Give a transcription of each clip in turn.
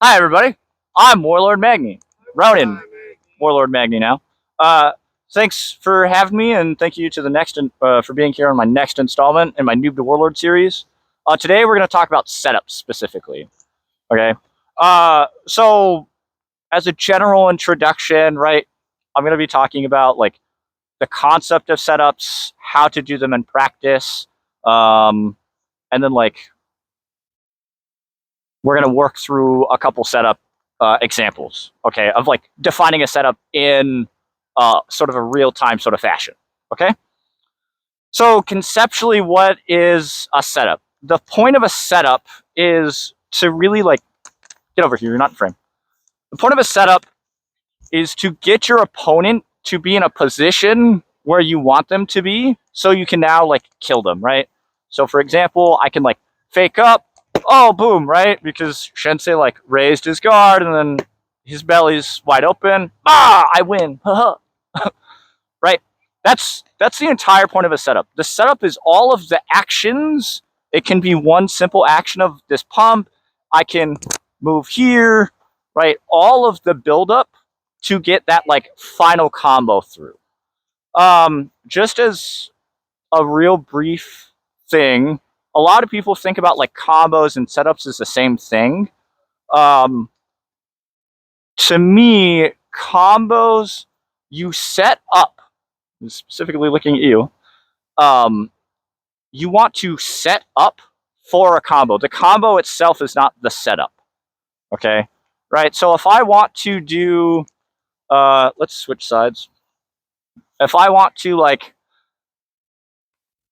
Hi everybody, I'm Warlord Magni. Ronin, Warlord Magni now. Thanks for having me, and thank you to the next for being here on my next installment in my Newb to Warlord series. Today we're going to talk about setups specifically. Okay, so as a general introduction, right, I'm going to be talking about like the concept of setups, how to do them in practice, and then like we're going to work through a couple setup examples, okay, of like defining a setup in sort of a real-time sort of fashion, okay? So conceptually, what is a setup? The point of a setup is to really like, get over here, you're not in frame. The point of a setup is to get your opponent to be in a position where you want them to be, so you can now like kill them, right? So for example, I can like fake up, oh, boom, right? Because Sensei like raised his guard and then his belly's wide open. Ah, I win. Right? That's the entire point of a setup. The setup is all of the actions. It can be one simple action of this pump. I can move here, right? All of the buildup to get that like final combo through. Just as a real brief thing, a lot of people think about like combos and setups as the same thing. To me, combos, you set up, specifically looking at you, you want to set up for a combo. The combo itself is not the setup, okay? Right, so if I want to do, let's switch sides. If I want to like,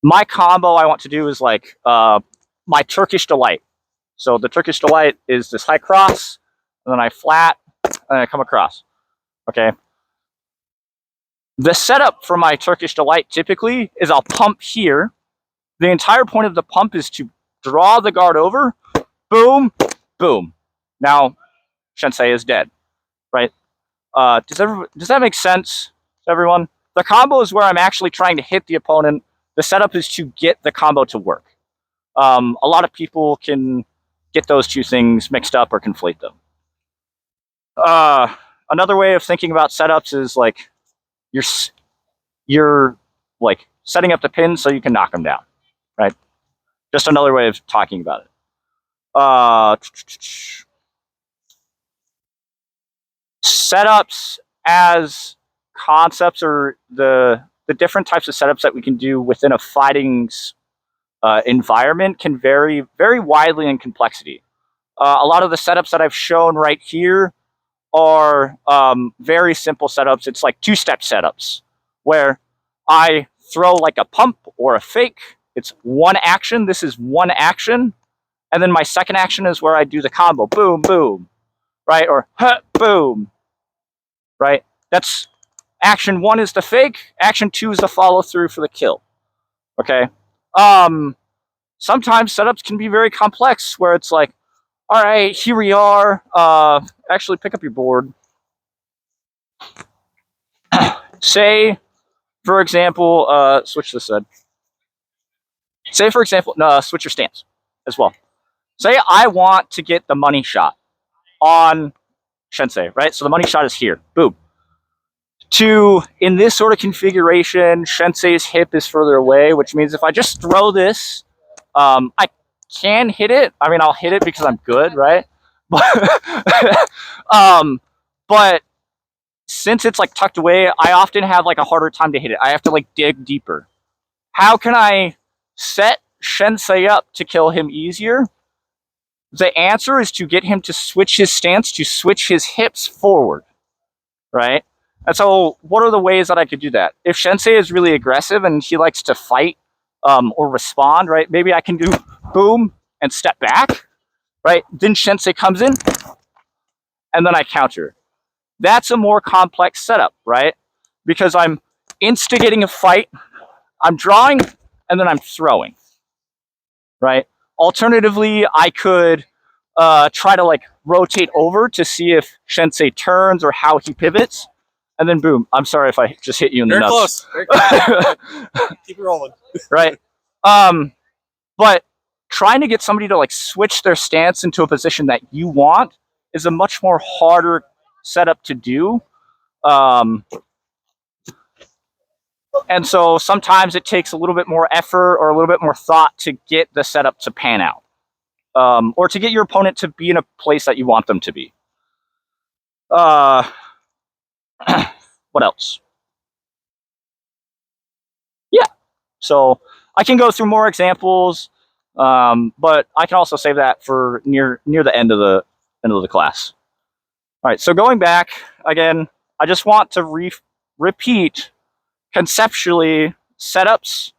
my combo I want to do is like my Turkish Delight. So the Turkish Delight is this high cross, and then I flat, and I come across. Okay. The setup for my Turkish Delight typically is I'll pump here. The entire point of the pump is to draw the guard over, boom, boom. Now, Sensei is dead, right? Does that make sense to everyone? The combo is where I'm actually trying to hit the opponent. The setup is to get the combo to work. A lot of people can get those two things mixed up or conflate them. Another way of thinking about setups is like you're like setting up the pin so you can knock them down, right? Just another way of talking about it. Setups as concepts, or the different types of setups that we can do within a fighting environment, can vary very widely in complexity. A lot of the setups that I've shown right here are very simple setups. It's like two-step setups where I throw like a pump or a fake. It's one action. This is one action. And then my second action is where I do the combo. Boom, boom. Right? Or boom. Right? That's action one is the fake. Action two is the follow through for the kill. Okay? Sometimes setups can be very complex where it's like, all right, here we are. Actually, pick up your board. Say, for example, switch this side. Say, for example, no, switch your stance as well. Say I want to get the money shot on Sensei, right? So the money shot is here. Boom. In this sort of configuration, Sensei's hip is further away, which means if I just throw this, I can hit it. I mean, I'll hit it because I'm good, right? But since it's like tucked away, I often have like a harder time to hit it. I have to like dig deeper. How can I set Sensei up to kill him easier? The answer is to get him to switch his stance, to switch his hips forward, right? And so what are the ways that I could do that? If Sensei is really aggressive and he likes to fight or respond, right? Maybe I can do boom and step back, right? Then Sensei comes in, and then I counter. That's a more complex setup, right? Because I'm instigating a fight, I'm drawing, and then I'm throwing, right? Alternatively, I could try to like rotate over to see if Sensei turns or how he pivots, and then boom. I'm sorry if I just hit you in the nuts. Very close. Very close. Keep it rolling. Right. But trying to get somebody to like switch their stance into a position that you want is a much more harder setup to do. And so sometimes it takes a little bit more effort or a little bit more thought to get the setup to pan out, or to get your opponent to be in a place that you want them to be. What else? Yeah. So I can go through more examples, but I can also save that for near the end of the class. All right. So going back again, I just want to repeat conceptually setups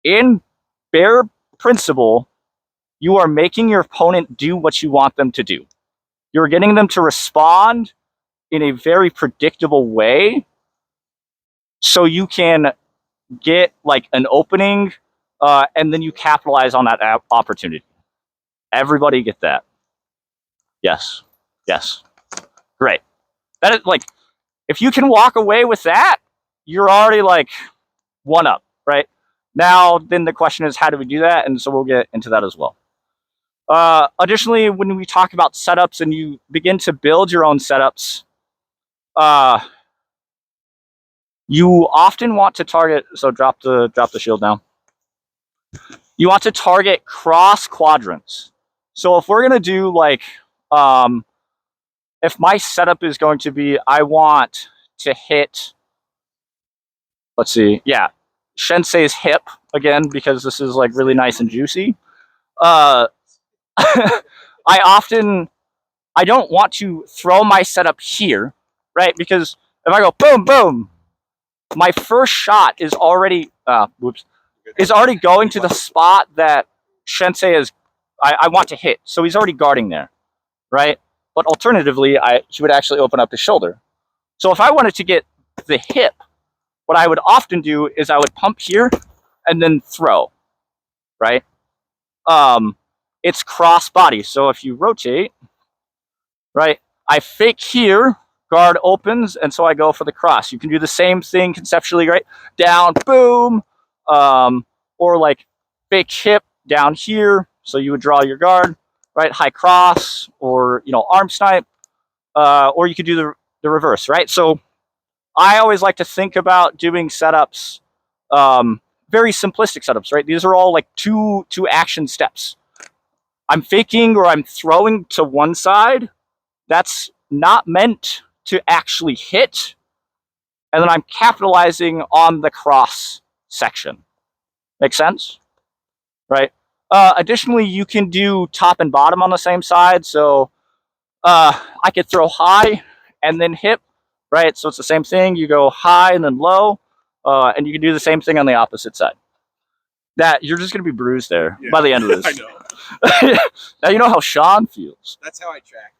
in bare principle. You are making your opponent do what you want them to do. You're getting them to respond in a very predictable way, so you can get like an opening, and then you capitalize on that opportunity. Everybody get that? Yes. Yes. Great. That is like, if you can walk away with that, you're already like one up, right? Now, then the question is, how do we do that? And so we'll get into that as well. Additionally, when we talk about setups and you begin to build your own setups, you often want to target, so drop the shield now. You want to target cross quadrants. So if we're gonna do like, if my setup is going to be, I want to hit, let's see, yeah, Shinsei's hip again, because this is like really nice and juicy. I don't want to throw my setup here, right? Because if I go boom, boom, my first shot is already, is already going to the spot that Shinsei is, I want to hit. So he's already guarding there, right? But alternatively, he would actually open up his shoulder. So if I wanted to get the hip, what I would often do is I would pump here and then throw, right? It's cross body. So if you rotate, right, I fake here, guard opens, and so I go for the cross. You can do the same thing conceptually, right? Down, boom, or like fake hip down here. So you would draw your guard, right? High cross, or arm snipe, or you could do the reverse, right? So I always like to think about doing setups, very simplistic setups, right? These are all like two action steps. I'm faking or I'm throwing to one side. That's not meant to actually hit. And then I'm capitalizing on the cross section. Make sense? Right? Additionally, you can do top and bottom on the same side. So I could throw high and then hip, right? So it's the same thing. You go high and then low, and you can do the same thing on the opposite side. That you're just going to be bruised there by the end of this. I know. Now you know how Sean feels. That's how I track.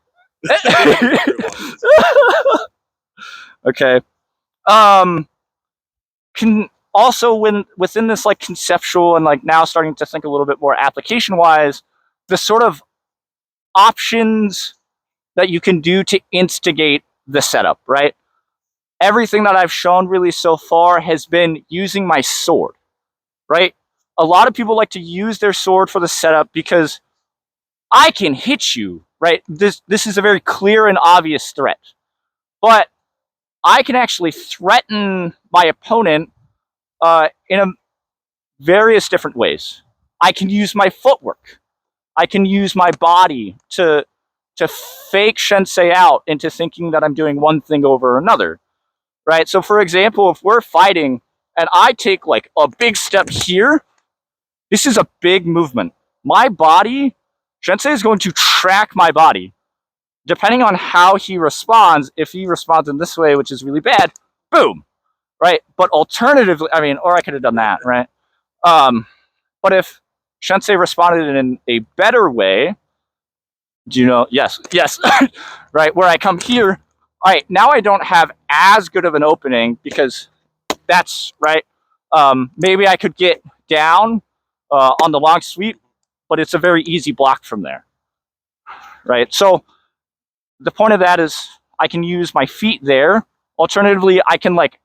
Okay. Can also, within this like conceptual and like now starting to think a little bit more application wise, the sort of options that you can do to instigate the setup, right? Everything that I've shown really so far has been using my sword, right? A lot of people like to use their sword for the setup because I can hit you, right? This is a very clear and obvious threat. But I can actually threaten my opponent in various different ways. I can use my footwork. I can use my body to fake Shinsei out into thinking that I'm doing one thing over another, right? So for example, if we're fighting and I take like a big step here, this is a big movement. My body, Shinsei is going to track my body. Depending on how he responds, if he responds in this way, which is really bad, boom, right? But alternatively, I mean, or I could have done that, right? But if Shinsei responded in a better way, do you know? Yes, right, where I come here, all right, now I don't have as good of an opening because that's, right, maybe I could get down on the long sweep, but it's a very easy block from there, right? So the point of that is I can use my feet there. Alternatively, I can like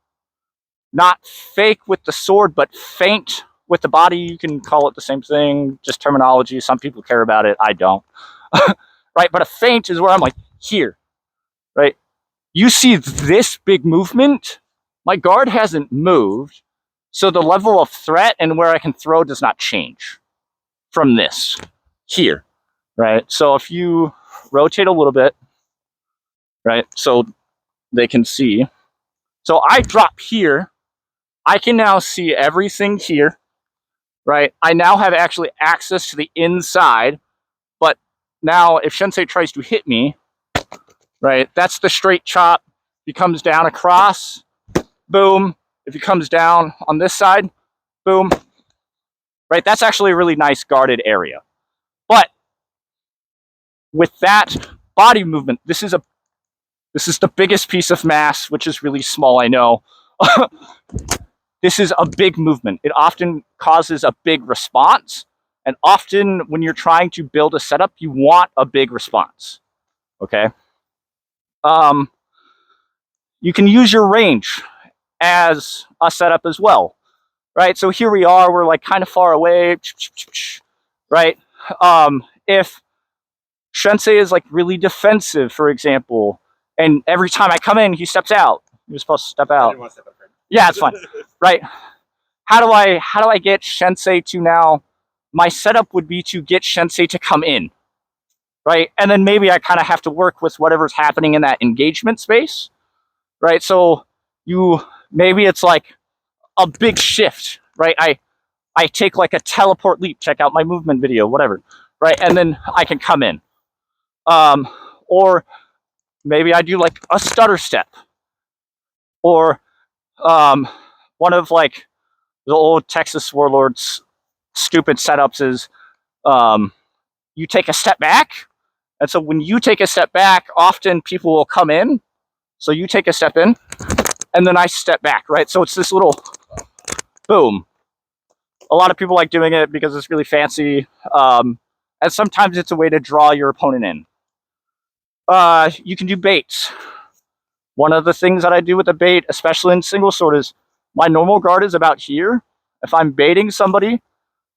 not fake with the sword, but feint with the body, you can call it the same thing, just terminology. Some people care about it. I don't. Right? But a feint is where I'm like, here. Right? You see this big movement? My guard hasn't moved, so the level of threat and where I can throw does not change from this here. Right? So if you rotate a little bit, right, so they can see. So I drop here. I can now see everything here, right? I now have actually access to the inside, but now if Sensei tries to hit me, right, that's the straight chop. If he comes down across, boom. If he comes down on this side, boom. Right, that's actually a really nice guarded area. But with that body movement, this is the biggest piece of mass, which is really small, I know. This is a big movement. It often causes a big response. And often when you're trying to build a setup, you want a big response. Okay? You can use your range as a setup as well. Right? So here we are, we're like kind of far away. Right? If Sensei is like really defensive, for example, and every time I come in, he steps out. You're supposed to step out. Yeah, it's fine. Right? How do I get Sensei to now? My setup would be to get Sensei to come in, right? And then maybe I kind of have to work with whatever's happening in that engagement space, right? So maybe it's like a big shift, right? I take like a teleport leap. Check out my movement video, whatever, right? And then I can come in, or maybe I do like a stutter step, or one of like the old Texas Warlords stupid setups is you take a step back. And so when you take a step back, often people will come in. So you take a step in, and then I step back, right? So it's this little boom. A lot of people like doing it because it's really fancy. And sometimes it's a way to draw your opponent in. You can do baits. One of the things that I do with the bait, especially in single sword, is my normal guard is about here. If I'm baiting somebody,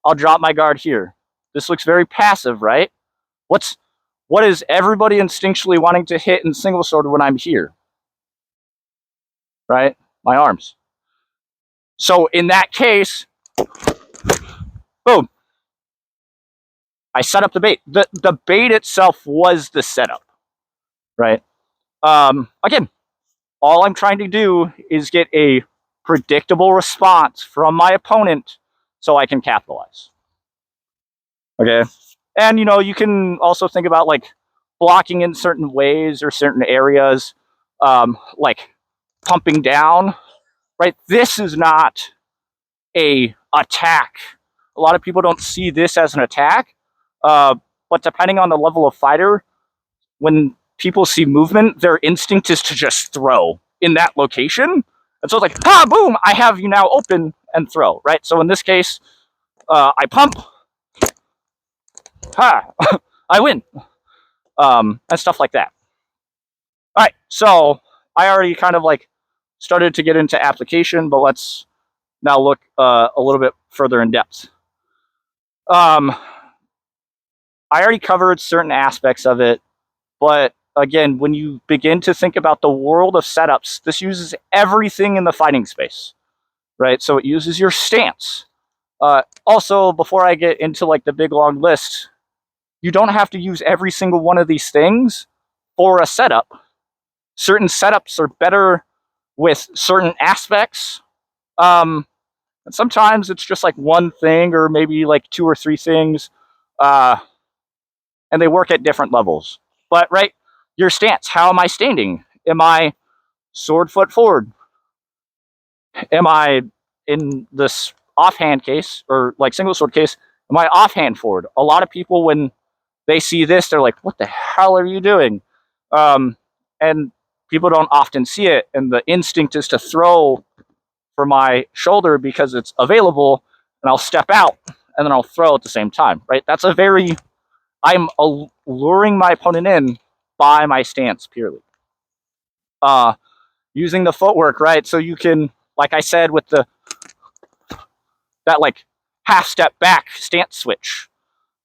I'll drop my guard here. This looks very passive, right? What is everybody instinctually wanting to hit in single sword when I'm here? Right? My arms. So in that case, boom. I set up the bait. The bait itself was the setup. Right? Again, all I'm trying to do is get a predictable response from my opponent so I can capitalize. Okay? And, you can also think about, like, blocking in certain ways or certain areas, like pumping down, right? This is not a attack. A lot of people don't see this as an attack, but depending on the level of fighter, when people see movement, their instinct is to just throw in that location. And so it's like, boom, I have you now open and throw, right? So in this case, I pump, I win, and stuff like that. All right, so I already kind of like started to get into application, but let's now look a little bit further in depth. I already covered certain aspects of it, but again, when you begin to think about the world of setups, this uses everything in the fighting space, right? So it uses your stance. Also, before I get into like the big long list, you don't have to use every single one of these things for a setup. Certain setups are better with certain aspects. And sometimes it's just like one thing or maybe like two or three things. And they work at different levels. But, right, your stance. How am I standing? Am I sword foot forward? Am I in this offhand case or like single sword case? Am I offhand forward? A lot of people, when they see this, they're like, what the hell are you doing? And people don't often see it. And the instinct is to throw for my shoulder because it's available, and I'll step out and then I'll throw at the same time, right? That's I'm luring my opponent in by my stance purely. Using the footwork, right? So you can, like I said, with that like half step back stance switch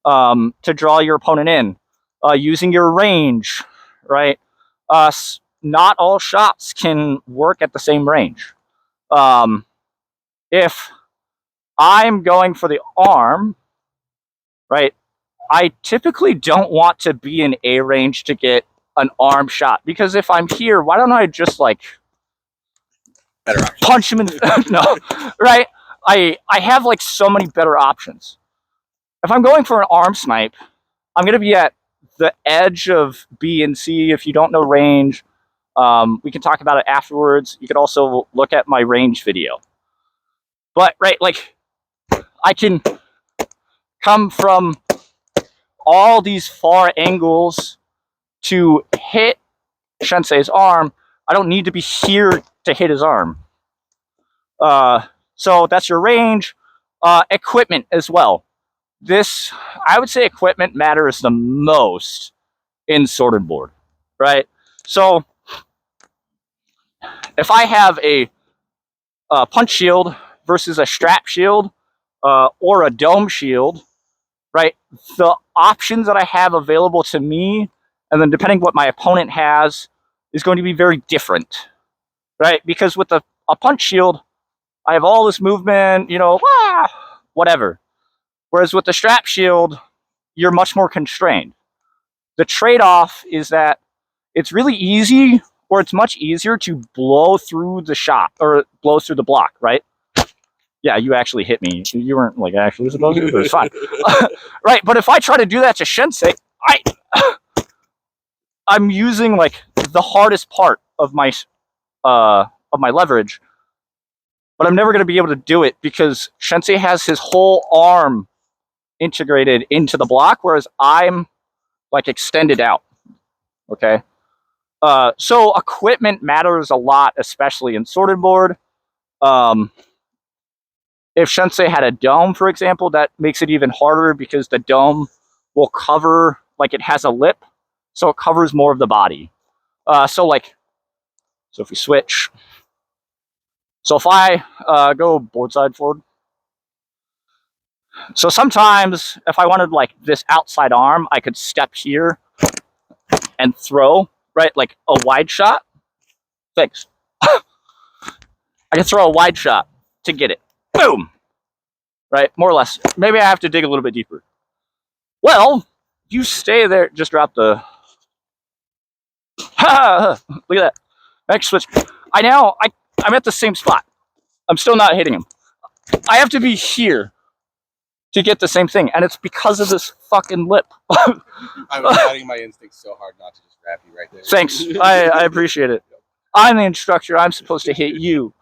to draw your opponent in, using your range, right? Not all shots can work at the same range. If I'm going for the arm, right, I typically don't want to be in A range to get an arm shot, because if I'm here, why don't I just like punch him in? No, right? I have like so many better options. If I'm going for an arm snipe, I'm going to be at the edge of B and C. If you don't know range, we can talk about it afterwards. You could also look at my range video. But, right, like, I can come from all these far angles to hit Shinsei's arm. I don't need to be here to hit his arm. So that's your range. Equipment as well. This, I would say equipment matters the most in Sword and Board, right? So if I have a punch shield versus a strap shield or a dome shield, right, the options that I have available to me, and then depending what my opponent has, is going to be very different, right? Because with a punch shield, I have all this movement, you know, whatever. Whereas with the strap shield, you're much more constrained. The trade-off is that it's really easy, or it's much easier to blow through the shot, or blow through the block, right? Yeah, you actually hit me. You weren't like actually supposed to, but it's fine. Right, but if I try to do that to Shinsei, I'm using like the hardest part of my leverage, but I'm never going to be able to do it because Shinsei has his whole arm integrated into the block, whereas I'm like extended out. Okay, so equipment matters a lot, especially in Sword and Board. If Shinsei had a dome, for example, that makes it even harder because the dome will cover, like it has a lip, so it covers more of the body. So if we switch, so if I go board side forward, so sometimes if I wanted like this outside arm, I could step here and throw, right, like a wide shot. Thanks. I can throw a wide shot to get it. Boom. Right, more or less. Maybe I have to dig a little bit deeper. Well, you stay there. Just drop the. Look at that. Next switch. I'm at the same spot. I'm still not hitting him. I have to be here to get the same thing, and it's because of this fucking lip. I was fighting my instincts so hard not to just grab you right there. Thanks. I appreciate it. I'm the instructor. I'm supposed to hit you.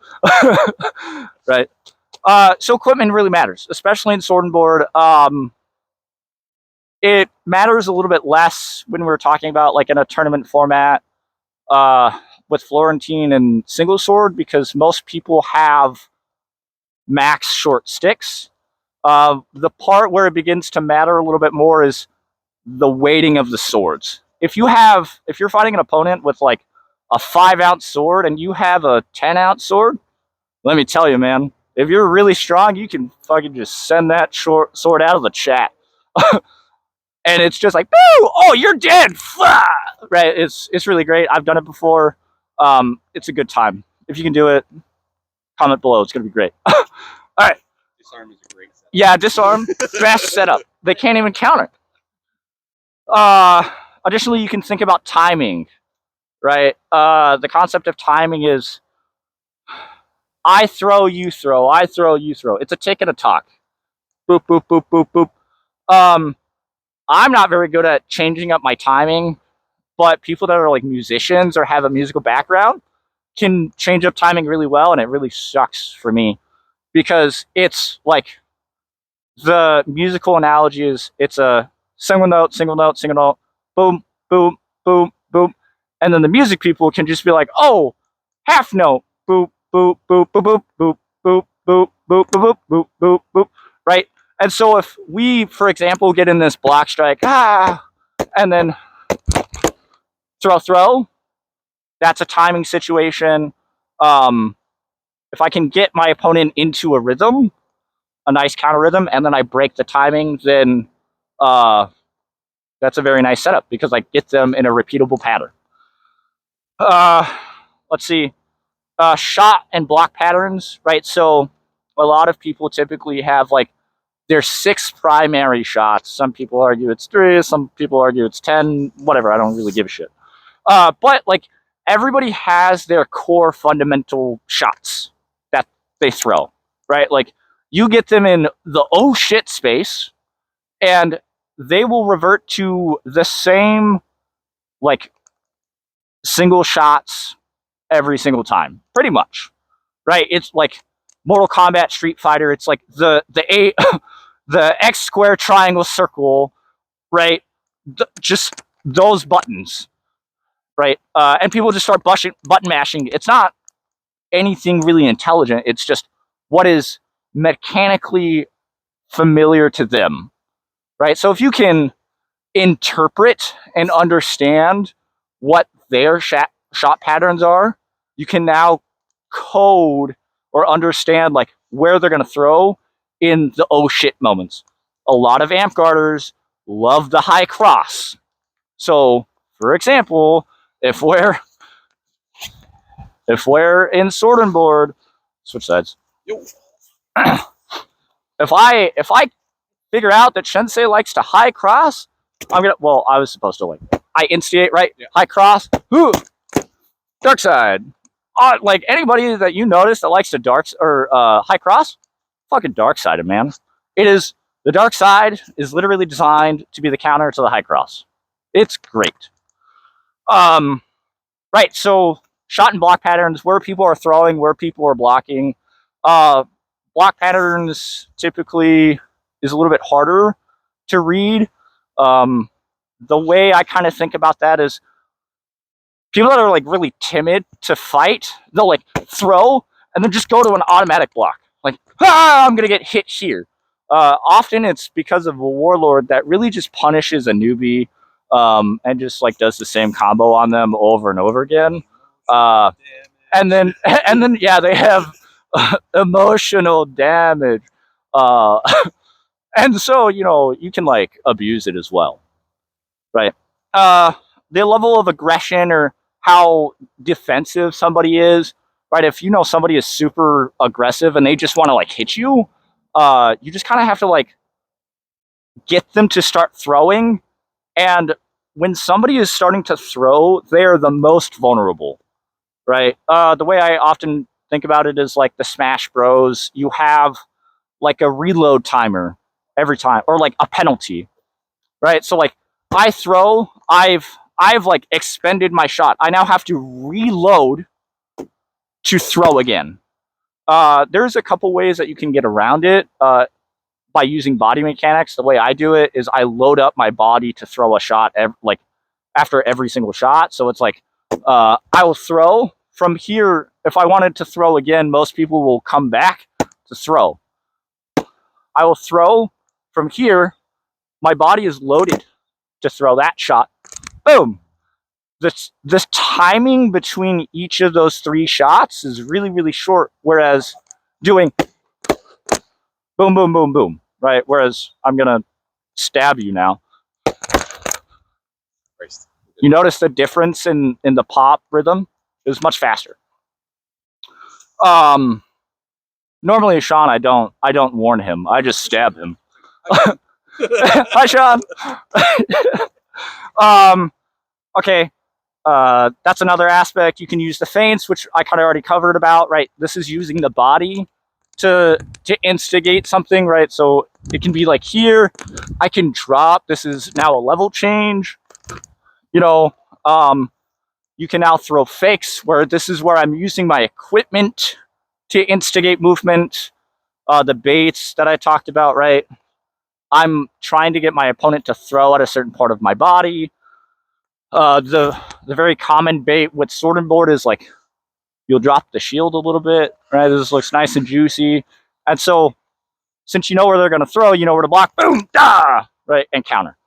Right. So equipment really matters, especially in Sword and Board. It matters a little bit less when we're talking about like in a tournament format with Florentine and single sword, because most people have max short sticks. The part where it begins to matter a little bit more is the weighting of the swords. If you're fighting an opponent with like a 5-ounce sword and you have a 10-ounce sword, let me tell you, man, if you're really strong, you can fucking just send that sword out of the chat. And it's just like, boo! Oh, you're dead! Right? It's really great. I've done it before. It's a good time. If you can do it, comment below. It's going to be great. All right. Disarm is a great setup. Yeah, disarm. Best setup. They can't even counter. Additionally, you can think about timing, right? The concept of timing is I throw, you throw, I throw, you throw. It's a tick and a talk. Boop, boop, boop, boop, boop. I'm not very good at changing up my timing, but people that are like musicians or have a musical background can change up timing really well, and it really sucks for me because it's like the musical analogy is it's a single note, single note, single note, boom, boom, boom, boom, and then the music people can just be like, oh, half note, boop, boop, boop, boop, boop, boop, boop, boop, boop, boop, boop, boop, boop, right? And so if we, for example, get in this block strike, and then throw, that's a timing situation. If I can get my opponent into a rhythm, a nice counter rhythm, and then I break the timing, then that's a very nice setup because I get them in a repeatable pattern. Let's see. Shot and block patterns, right? So a lot of people typically have like there's 6 primary shots. Some people argue it's 3, some people argue it's 10, whatever. I don't really give a shit. But like everybody has their core fundamental shots that they throw, right? Like you get them in the oh shit space and they will revert to the same like single shots every single time, pretty much, right? It's like Mortal Kombat, Street Fighter. It's like the A, the X square triangle circle, right? Just those buttons, right? And people just start button mashing. It's not anything really intelligent. It's just what is mechanically familiar to them, right? So if you can interpret and understand what their shot patterns are, you can now code or understand like where they're going to throw in the oh shit moments. A lot of amtgarders love the high cross. So, for example, if we're in sword and board, switch sides. If I figure out that Sensei likes to high cross, I'm gonna. Well, I was supposed to like I instigate, right? Yeah. High cross. Ooh, dark side. Like anybody that you notice that likes to high cross, fucking dark sided, man. It is the dark side is literally designed to be the counter to the high cross. It's great. Right. So shot and block patterns, where people are throwing, where people are blocking. Block patterns typically is a little bit harder to read. The way I kind of think about that is people that are like really timid to fight, they'll like throw and then just go to an automatic block. Like, I'm going to get hit here. Often it's because of a warlord that really just punishes a newbie and just like does the same combo on them over and over again. And then, yeah, they have emotional damage. And so, you can like abuse it as well. Right. The level of aggression or how defensive somebody is, right? If you know somebody is super aggressive and they just want to like hit you, you just kind of have to like get them to start throwing. And when somebody is starting to throw, they're the most vulnerable, right? The way I often think about it is like the Smash Bros. You have like a reload timer every time, or like a penalty, right? So like I throw, I've like expended my shot. I now have to reload to throw again. There's a couple ways that you can get around it by using body mechanics. The way I do it is I load up my body to throw a shot like after every single shot. So it's like I will throw from here. If I wanted to throw again, most people will come back to throw. I will throw from here. My body is loaded to throw that shot. Boom. The timing between each of those 3 shots is really, really short, whereas doing boom, boom, boom, boom, right? Whereas I'm going to stab you now. You notice the difference in the pop rhythm is much faster. Normally, Sean, I don't warn him. I just stab him. Hi, Sean. Okay. That's another aspect. You can use the feints, which I kind of already covered about, right? This is using the body to instigate something, right? So it can be like here, I can drop. This is now a level change. You can now throw fakes, where this is where I'm using my equipment to instigate movement. The baits that I talked about, right? I'm trying to get my opponent to throw at a certain part of my body. The very common bait with sword and board is like you'll drop the shield a little bit, right? This looks nice and juicy, and so since you know where they're going to throw, you know where to block. Boom, right, and counter.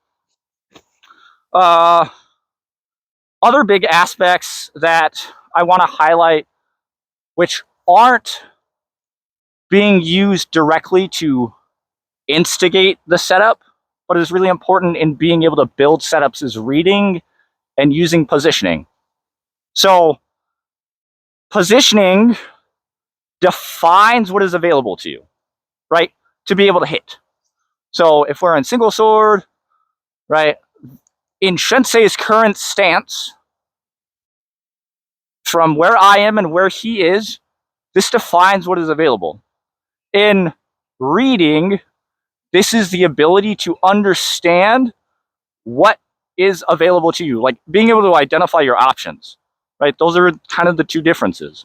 Other big aspects that I want to highlight, which aren't being used directly to instigate the setup, but is really important in being able to build setups is reading and using positioning. So positioning defines what is available to you, right? To be able to hit. So if we're in single sword, right, in Shinsei's current stance, from where I am and where he is, this defines what is available. In reading, this is the ability to understand what is available to you, like being able to identify your options, right? Those are kind of the two differences.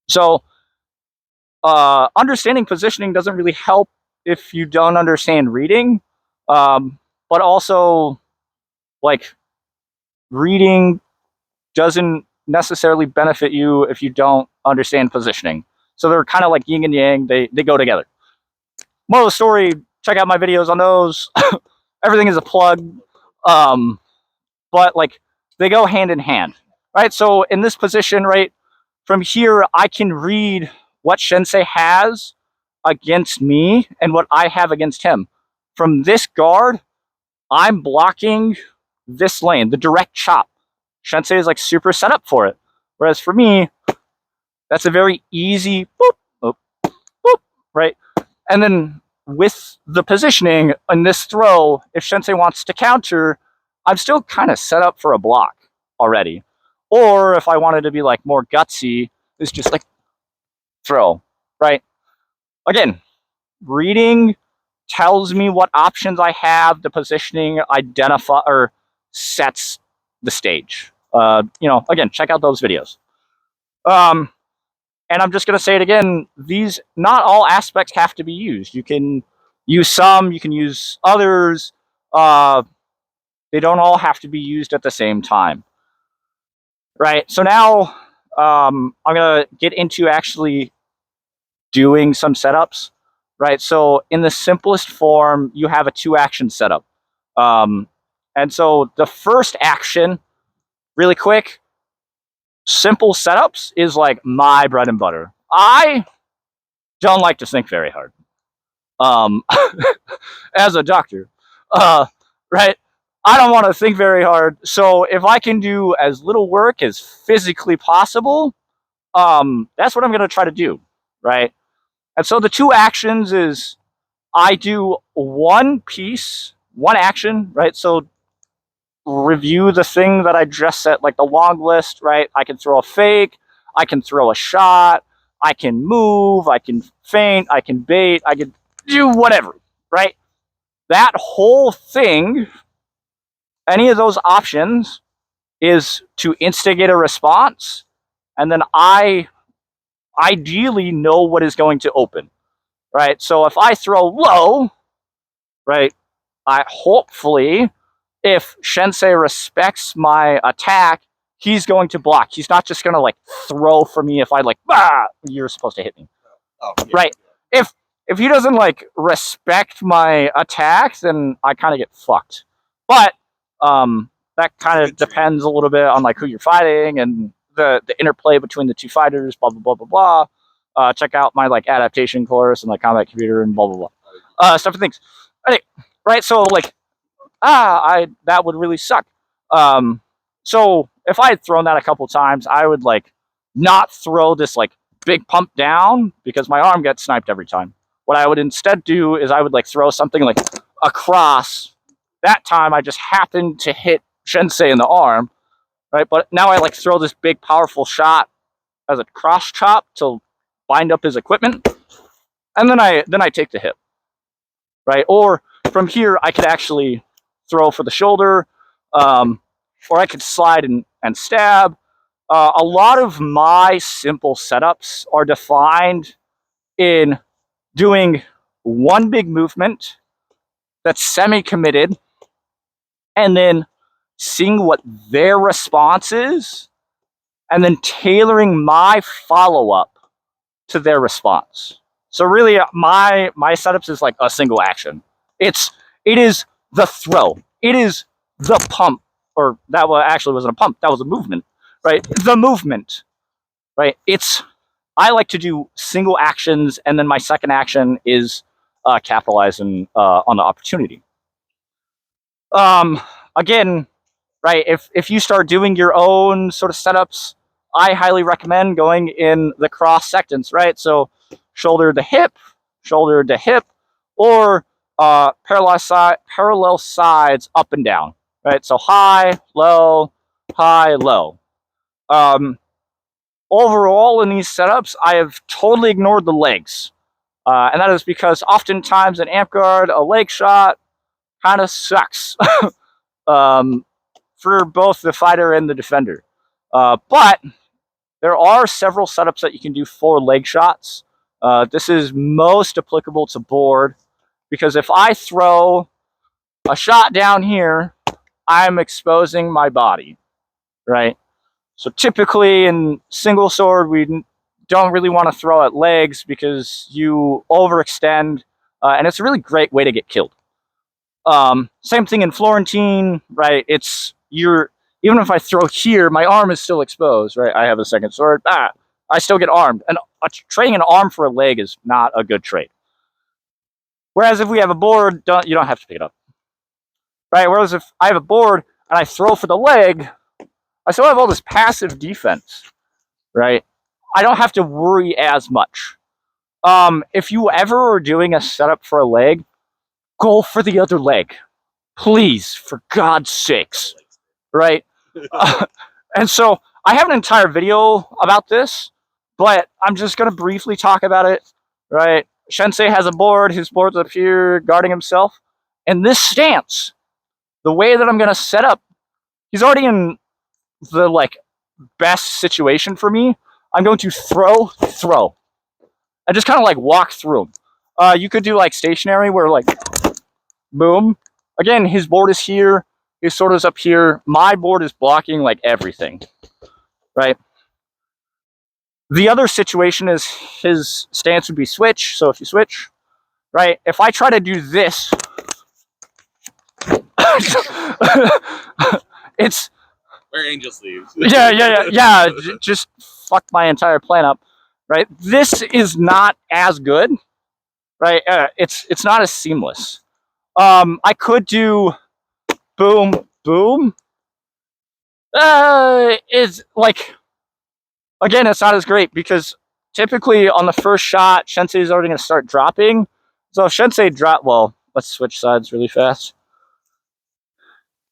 So understanding positioning doesn't really help if you don't understand reading, but also like reading doesn't necessarily benefit you if you don't understand positioning. So they're kind of like yin and yang. They go together. Moral of the story, check out my videos on those. Everything is a plug. But like they go hand in hand, right? So in this position, right, from here, I can read what Shinsei has against me and what I have against him. From this guard, I'm blocking this lane, the direct chop. Shinsei is like super set up for it. Whereas for me, that's a very easy boop, boop, boop, right? And then with the positioning in this throw, if Shinsei wants to counter, I'm still kind of set up for a block already. Or if I wanted to be like more gutsy, it's just like throw, right? Again, reading tells me what options I have. The positioning identify or sets the stage. Again, check out those videos. And I'm just going to say it again, these, not all aspects have to be used. You can use some, you can use others. They don't all have to be used at the same time. Right, so now I'm going to get into actually doing some setups. Right, so in the simplest form, you have a 2-action setup. And so the first action, really quick, simple setups is like my bread and butter. I don't like to think very hard. As a doctor, right? I don't want to think very hard. So if I can do as little work as physically possible, that's what I'm going to try to do, right? And so the 2 actions is I do one piece, one action, right? So review the thing that I just set, like the long list, right? I can throw a fake, I can throw a shot, I can move, I can feint, I can bait, I can do whatever, right? That whole thing, any of those options, is to instigate a response, and then I ideally know what is going to open, right? So if I throw low, right, I hopefully, if Shinsei respects my attack, he's going to block. He's not just going to like throw for me if I like, you're supposed to hit me. Oh, yeah. Right. If he doesn't like respect my attack, then I kind of get fucked. But that kind of depends a little bit on like who you're fighting and the interplay between the two fighters, blah blah blah blah blah. Check out my like adaptation course and like combat computer and blah blah blah. Stuff and things. Anyway, right, so like that would really suck. So if I had thrown that a couple times, I would like not throw this like big pump down because my arm gets sniped every time. What I would instead do is I would like throw something like across. That time I just happened to hit Shinsei in the arm, right? But now I like throw this big powerful shot as a cross chop to bind up his equipment, and then I take the hit, right? Or from here I could actually throw for the shoulder, or I could slide and stab. A lot of my simple setups are defined in doing one big movement that's semi-committed, and then seeing what their response is, and then tailoring my follow-up to their response. So really, my setups is like a single action. It is the throw. It is the pump, or that actually wasn't a pump. That was a movement, right? The movement, right? It's I like to do single actions, and then my second action is capitalizing on the opportunity. Again, right, if you start doing your own sort of setups, I highly recommend going in the cross sections, right? So shoulder to hip, or parallel sides up and down, right? So high, low, high, low. Overall, in these setups, I have totally ignored the legs. And that is because oftentimes in amtgard, a leg shot kind of sucks for both the fighter and the defender. But there are several setups that you can do for leg shots. This is most applicable to board, because if I throw a shot down here, I'm exposing my body, right? So typically in single sword, we don't really want to throw at legs because you overextend, and it's a really great way to get killed. Same thing in Florentine, right? Even if I throw here, my arm is still exposed, right? I have a second sword, I still get armed. And trading an arm for a leg is not a good trade. Whereas if we have a board, you don't have to pick it up, right? Whereas if I have a board and I throw for the leg, I still have all this passive defense, right? I don't have to worry as much. If you ever are doing a setup for a leg, go for the other leg. Please, for God's sakes, right? And so I have an entire video about this, but I'm just going to briefly talk about it, right? Sensei has a board, his board's up here guarding himself. And this stance, the way that I'm going to set up, he's already in the best situation for me. I'm going to throw, and just kind of walk through him. You could do stationary where boom. Again, his board is here, his sword is up here. My board is blocking everything, right? The other situation is his stance would be switch. So if you switch, right? If I try to do this, it's wear angel sleeves. yeah. Just fuck my entire plan up, right? This is not as good, right? It's not as seamless. I could do boom, boom. Is again, it's not as great because typically on the first shot, Shinsei is already going to start dropping. So if Shinsei well, let's switch sides really fast.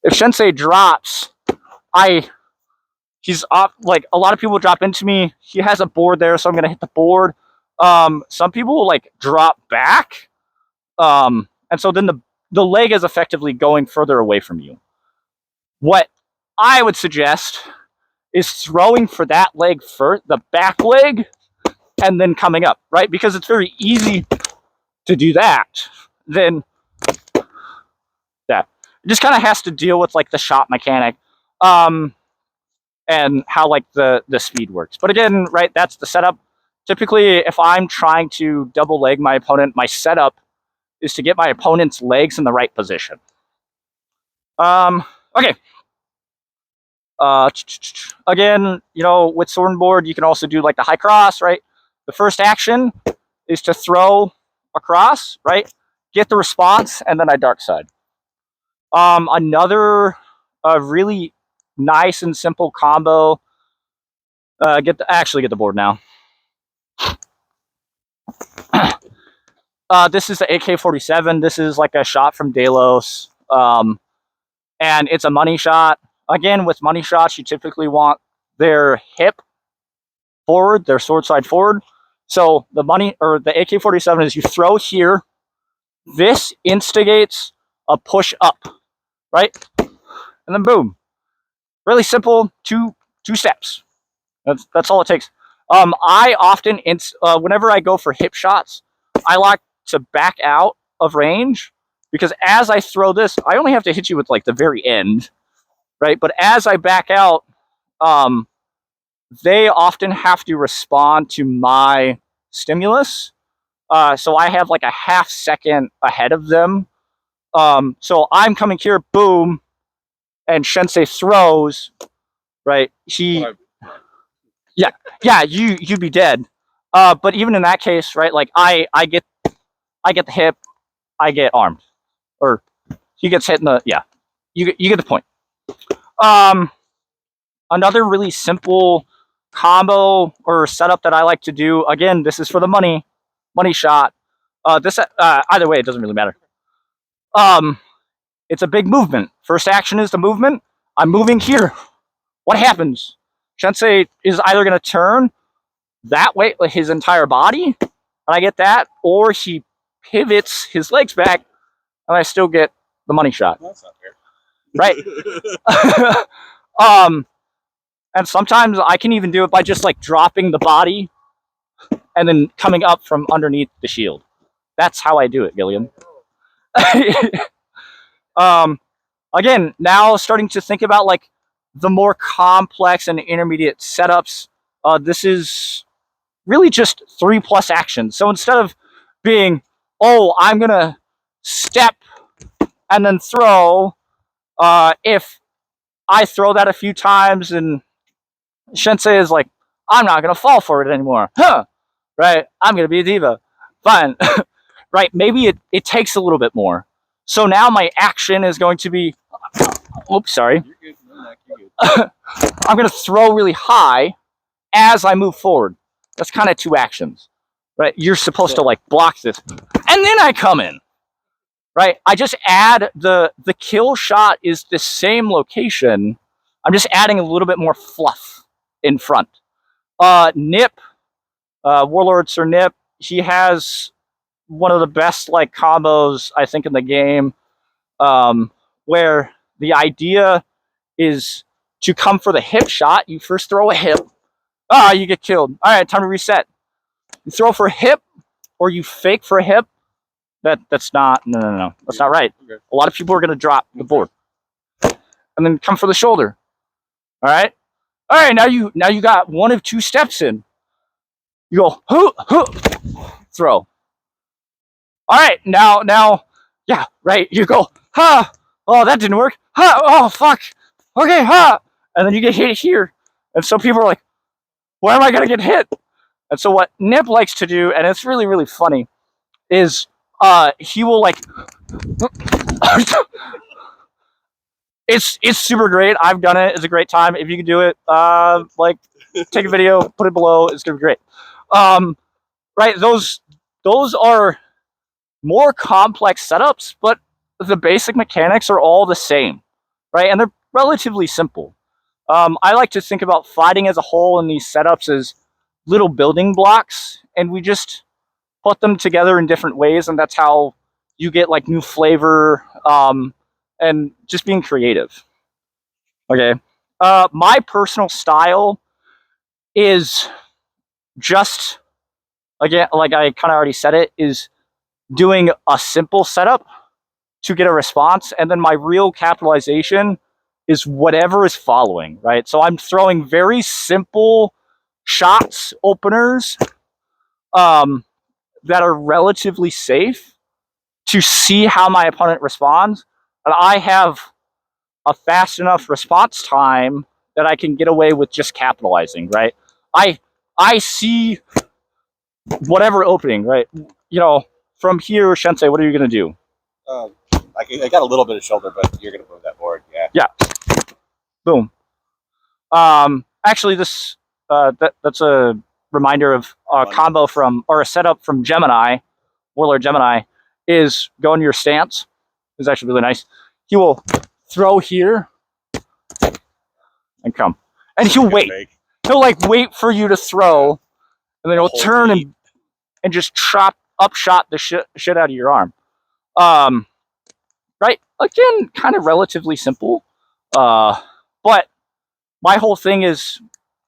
If Shinsei drops, he's up. A lot of people drop into me. He has a board there, so I'm going to hit the board. Some people will drop back, and so then the leg is effectively going further away from you. What I would suggest is throwing for that leg first, the back leg, and then coming up, right? Because it's very easy to do that. Then that it just kind of has to deal with the shot mechanic, and how the speed works. But again, right, that's the setup. Typically, if I'm trying to double leg my opponent, my setup is to get my opponent's legs in the right position. Okay. Again, with sword and board, you can also do the high cross, right? The first action is to throw across, right? Get the response, and then I dark side. Another really nice and simple combo. Get the board now. This is the AK-47. This is a shot from Delos, and it's a money shot. Again, with money shots, you typically want their hip forward, their sword side forward. So the AK-47 is you throw here. This instigates a push up, right? And then boom. Really simple, two steps. That's all it takes. I often, whenever I go for hip shots, I like to back out of range, because as I throw this, I only have to hit you with the very end, right? But as I back out, they often have to respond to my stimulus. So I have a half second ahead of them. So I'm coming here, boom, and Shinsei throws, right? You'd be dead. But even in that case, right, like I get the hip, I get armed, or he gets hit in the, yeah, you get the point. Another really simple combo or setup that I like to do, again, this is for the money shot. This either way, it doesn't really matter. It's a big movement. First action is the movement. I'm moving here. What happens? Sensei is either going to turn that way, like his entire body, and I get that, or he pivots his legs back, and I still get the money shot. That's not fair. Right? And sometimes I can even do it by just like dropping the body and then coming up from underneath the shield. That's how I do it, Gillian. Again, now starting to think about like the more complex and intermediate setups. This is really just 3+ actions. So instead of being, oh, I'm gonna step and then throw, if I throw that a few times and Sensei is like, I'm not gonna fall for it anymore, right? I'm gonna be a diva, fine. Right? Maybe it takes a little bit more. So now my action is going to be, oops, sorry. You're good. No, you're good. I'm gonna throw really high as I move forward. That's kind of 2 actions, right? You're supposed to like block this, and then I come in, right? I just add the kill shot is the same location. I'm just adding a little bit more fluff in front. Nip, Warlord Sir Nip, he has one of the best like combos I think in the game, where the idea is to come for the hip shot. You first throw a hip, you get killed. All right, time to reset. You throw for a hip, or you fake for a hip. That's not no. That's not right. Okay. A lot of people are going to drop the board, and then come for the shoulder. All right. Now you got one of 2 steps in. You go throw. All right, now, yeah, right. You go oh, that didn't work. Oh fuck. Okay, and then you get hit here, and so people are like, where am I going to get hit? And so what Nip likes to do, and it's really really funny, is he will like it's super great. I've done it. It's a great time. If you can do it, like take a video, put it below. It's gonna be great. Right, those are more complex setups, but the basic mechanics are all the same, right? And they're relatively simple. I like to think about fighting as a whole in these setups as little building blocks, and we just put them together in different ways, and that's how you get like new flavor, and just being creative. Okay. My personal style is just, again, like I kind of already said it, is doing a simple setup to get a response, and then my real capitalization is whatever is following, right? So I'm throwing very simple shots, openers, that are relatively safe to see how my opponent responds, and I have a fast enough response time that I can get away with just capitalizing, right? I see whatever opening, right? You know, from here, Sensei, what are you going to do? I got a little bit of shoulder, but you're going to move that board, yeah. Yeah. Boom. Actually, this that's a reminder of a combo from, or a setup from Gemini, Warlord Gemini, is go into your stance. It's actually really nice. He will throw here and come, and he'll wait. He'll like wait for you to throw, and then he'll turn and just chop upshot the shit out of your arm. Right? Again, kind of relatively simple, but my whole thing is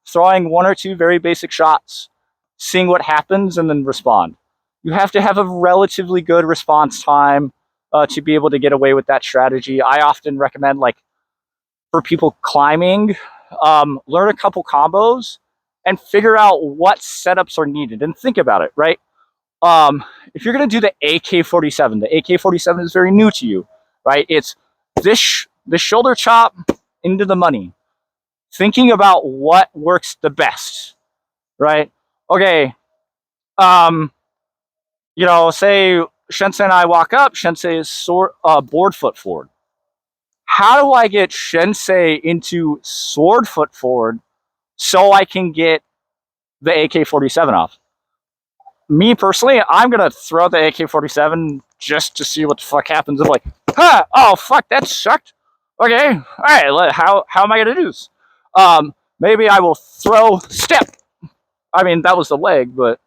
throwing 1 or 2 very basic shots, seeing what happens, and then respond. You have to have a relatively good response time to be able to get away with that strategy. I often recommend, like, for people climbing, learn a couple combos and figure out what setups are needed, and think about it, right? If you're going to do the AK-47, the AK-47 is very new to you, right? It's this shoulder chop into the money. Thinking about what works the best, right? Okay, You know, say Shinsei and I walk up, Shinsei is board foot forward. How do I get Shinsei into sword foot forward so I can get the AK-47 off? Me personally, I'm gonna throw the AK-47 just to see what the fuck happens. I'm like, huh, oh fuck, that sucked. Okay, all right, how am I gonna do this? Maybe I will throw step. I mean, that was the leg, but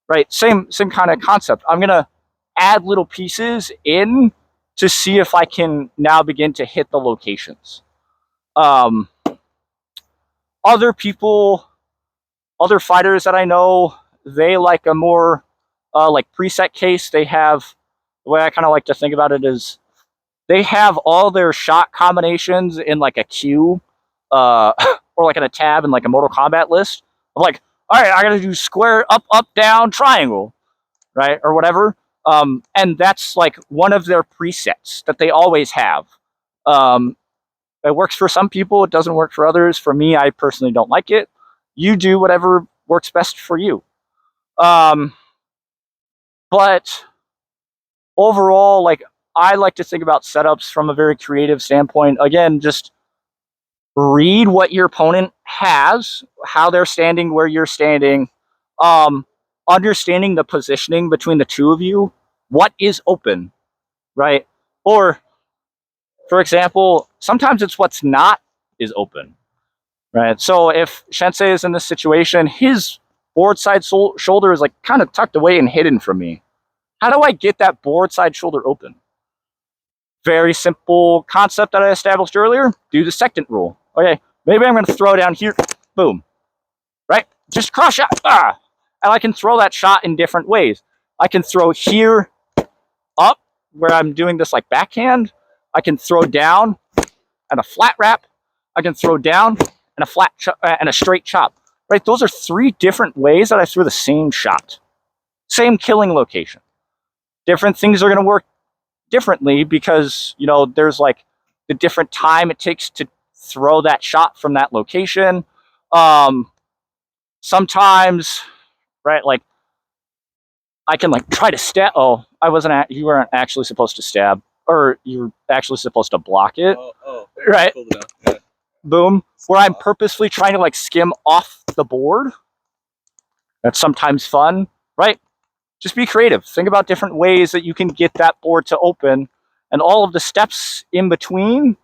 right, same kind of concept. I'm gonna add little pieces in to see if I can now begin to hit the locations. Other people, other fighters that I know, they like a more like preset case. They have, the way I kind of like to think about it is they have all their shot combinations in like a queue or like in a tab in like a Mortal Kombat list of like, all right, I gotta do square, up, up, down, triangle, right, or whatever. And that's like one of their presets that they always have. It works for some people, it doesn't work for others. For me, I personally don't like it. You do whatever works best for you. But overall, like, I like to think about setups from a very creative standpoint. Again, just read what your opponent has, how they're standing, where you're standing, understanding the positioning between the two of you, what is open, right? Or, for example, sometimes it's what's not is open, right? So if Shinsei is in this situation, his board side shoulder is like kind of tucked away and hidden from me. How do I get that board side shoulder open? Very simple concept that I established earlier. Do the second rule. Okay, maybe I'm going to throw down here. Boom. Right? Just cross shot. Ah! And I can throw that shot in different ways. I can throw here up, where I'm doing this like backhand. I can throw down and a flat wrap. I can throw down and a flat and a straight chop. Right? Those are three different ways that I threw the same shot. Same killing location. Different things are going to work differently because, you know, there's like the different time it takes to throw that shot from that location. Sometimes, right, like I can like try to stab. Oh, you weren't actually supposed to stab, or you were actually supposed to block it. Right. Cool enough. Yeah. Boom. Where I'm purposefully trying to like skim off the board. That's sometimes fun, right? Just be creative. Think about different ways that you can get that board to open, and all of the steps in between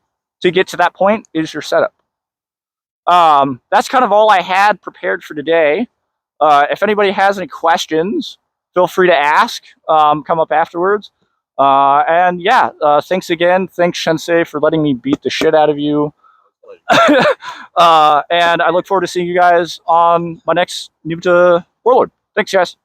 to get to that point is your setup. That's kind of all I had prepared for today. If anybody has any questions, feel free to ask. Come up afterwards. And yeah, thanks again. Thanks, Shinsei, for letting me beat the shit out of you. And I look forward to seeing you guys on my next Newb to Warlord. Thanks, guys.